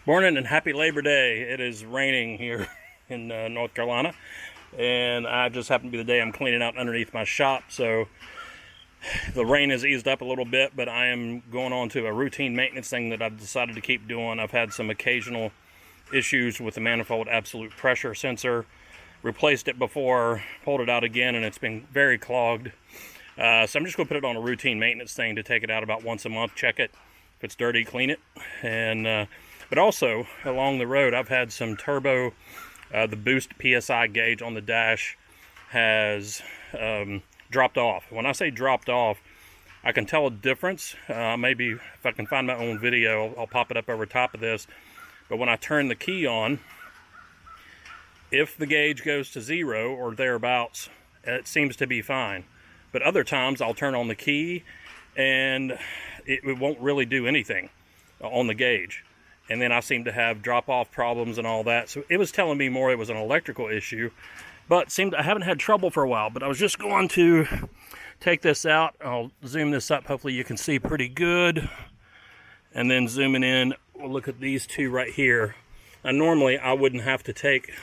Morning and happy Labor Day. It is raining here in North Carolina, and I just happen to be the day I'm cleaning out underneath my shop, so the rain has eased up a little bit, but I am going on to a routine maintenance thing that I've decided to keep doing. I've had some occasional issues with the manifold absolute pressure sensor. Replaced it before, pulled it out again, and it's been very clogged. So I'm just going to put it on a routine maintenance thing to take it out about once a month, check it. If it's dirty, clean it. And but also, along the road, I've had some turbo, the Boost PSI gauge on the dash has dropped off. When I say dropped off, I can tell a difference. Maybe if I can find my own video, I'll pop it up over top of this. But when I turn the key on, if the gauge goes to 0 or thereabouts, it seems to be fine. But other times I'll turn on the key and it won't really do anything on the gauge. And then I seem to have drop-off problems and all that. So it was telling me more it was an electrical issue. But I haven't had trouble for a while. But I was just going to take this out. I'll zoom this up. Hopefully you can see pretty good. And then zooming in, we'll look at these two right here. Now normally I wouldn't have to take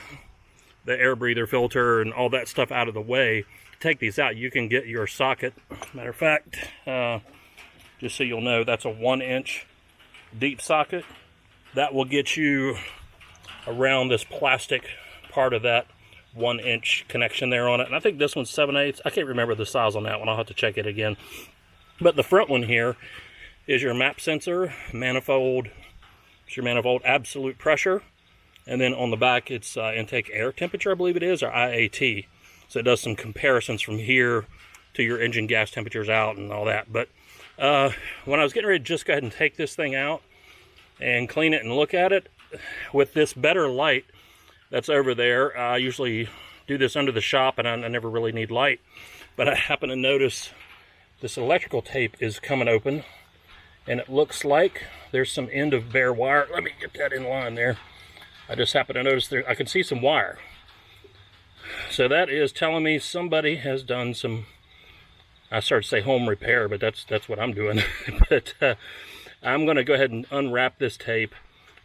the air breather filter and all that stuff out of the way. To take these out, you can get your socket. Matter of fact, just so you'll know, that's a 1-inch deep socket. That will get you around this plastic part of that 1-inch connection there on it. And I think this one's 7/8. I can't remember the size on that one. I'll have to check it again. But the front one here is your map sensor, manifold. It's your manifold absolute pressure. And then on the back, it's intake air temperature, I believe it is, or IAT. So it does some comparisons from here to your engine gas temperatures out and all that. But when I was getting ready to just go ahead and take this thing out and clean it and look at it, with this better light that's over there, I usually do this under the shop and I never really need light. But I happen to notice this electrical tape is coming open and it looks like there's some end of bare wire. Let me get that in line there. I just happen to notice there, I can see some wire. So that is telling me somebody has done some, I started to say home repair, but that's what I'm doing. But I'm going to go ahead and unwrap this tape,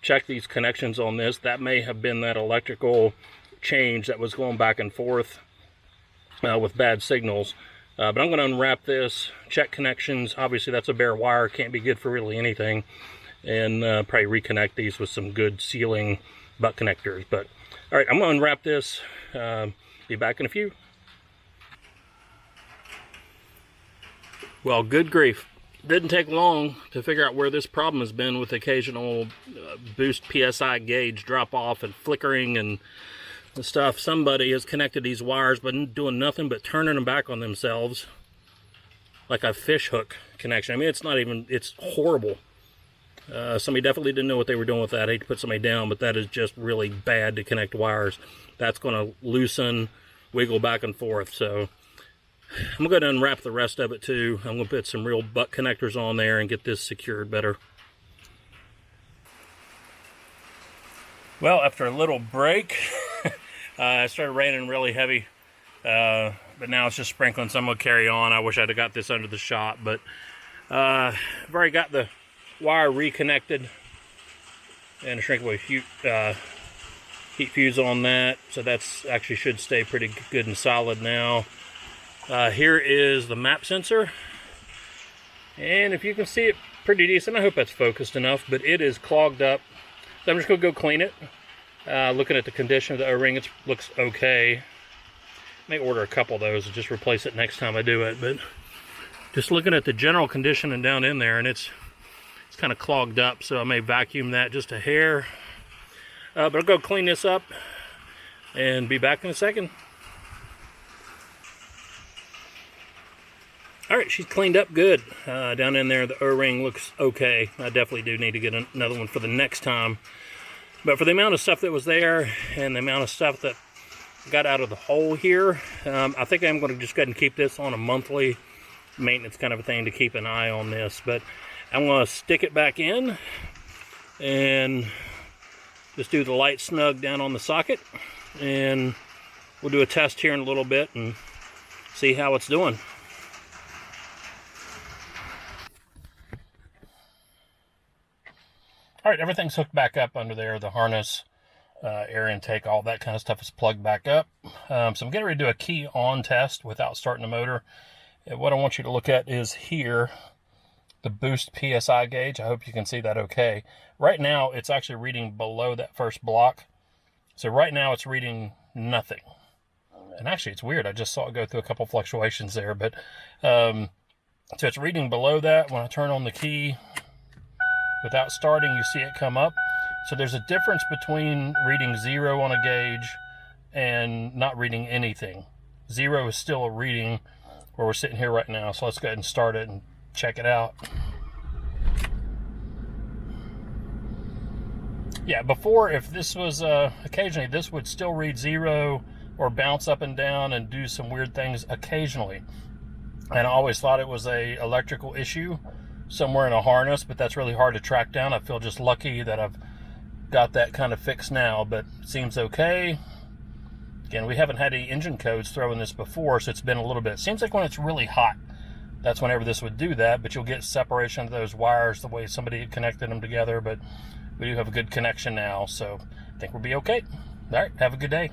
check these connections on this. That may have been that electrical change that was going back and forth with bad signals. But I'm going to unwrap this, check connections. Obviously that's a bare wire, can't be good for really anything. And probably reconnect these with some good sealing butt connectors. But all right, I'm going to unwrap this. Be back in a few. Well, good grief. Didn't take long to figure out where this problem has been with occasional Boost PSI gauge drop off and flickering and stuff. Somebody has connected these wires but doing nothing but turning them back on themselves like a fish hook connection. I mean, it's not even, it's horrible. Somebody definitely didn't know what they were doing with that. I hate to put somebody down, but that is just really bad to connect wires. That's going to loosen, wiggle back and forth. So I'm going to unwrap the rest of it too. I'm going to put some real butt connectors on there and get this secured better. Well, after a little break, it started raining really heavy, but now it's just sprinkling, so I'm going to carry on. I wish I'd have got this under the shop, but I've already got the wire reconnected and a shrinkaway heat fuse on that, so that's actually should stay pretty good and solid now. Here is the map sensor, and if you can see it pretty decent, I hope that's focused enough, but it is clogged up. So I'm just going to go clean it. Looking at the condition of the O-ring, it looks okay. May order a couple of those and just replace it next time I do it, but just looking at the general condition and down in there, and it's kind of clogged up, so I may vacuum that just a hair. But I'll go clean this up and be back in a second. Alright, she's cleaned up good. Down in there, the O-ring looks okay. I definitely do need to get another one for the next time. But for the amount of stuff that was there and the amount of stuff that got out of the hole here, I think I'm going to just go ahead and keep this on a monthly maintenance kind of a thing to keep an eye on this. But I'm going to stick it back in and just do the light snug down on the socket. And we'll do a test here in a little bit and see how it's doing. All right, everything's hooked back up under there. The harness, air intake, all that kind of stuff is plugged back up. So I'm getting ready to do a key on test without starting the motor. And what I want you to look at is here, the Boost PSI gauge. I hope you can see that okay. Right now, it's actually reading below that first block. So right now, it's reading nothing. And actually, it's weird. I just saw it go through a couple fluctuations there. But so it's reading below that. When I turn on the key, without starting, you see it come up. So there's a difference between reading 0 on a gauge and not reading anything. 0 is still a reading where we're sitting here right now. So let's go ahead and start it and check it out. Yeah, before, if this was occasionally, this would still read 0 or bounce up and down and do some weird things occasionally. And I always thought it was a electrical issue somewhere in a harness, but that's really hard to track down. I feel just lucky that I've got that kind of fixed now, but it seems okay. Again, we haven't had any engine codes throwing this before, so it's been a little bit. It seems like when it's really hot, that's whenever this would do that, but you'll get separation of those wires the way somebody had connected them together, but we do have a good connection now, so I think we'll be okay. All right, have a good day.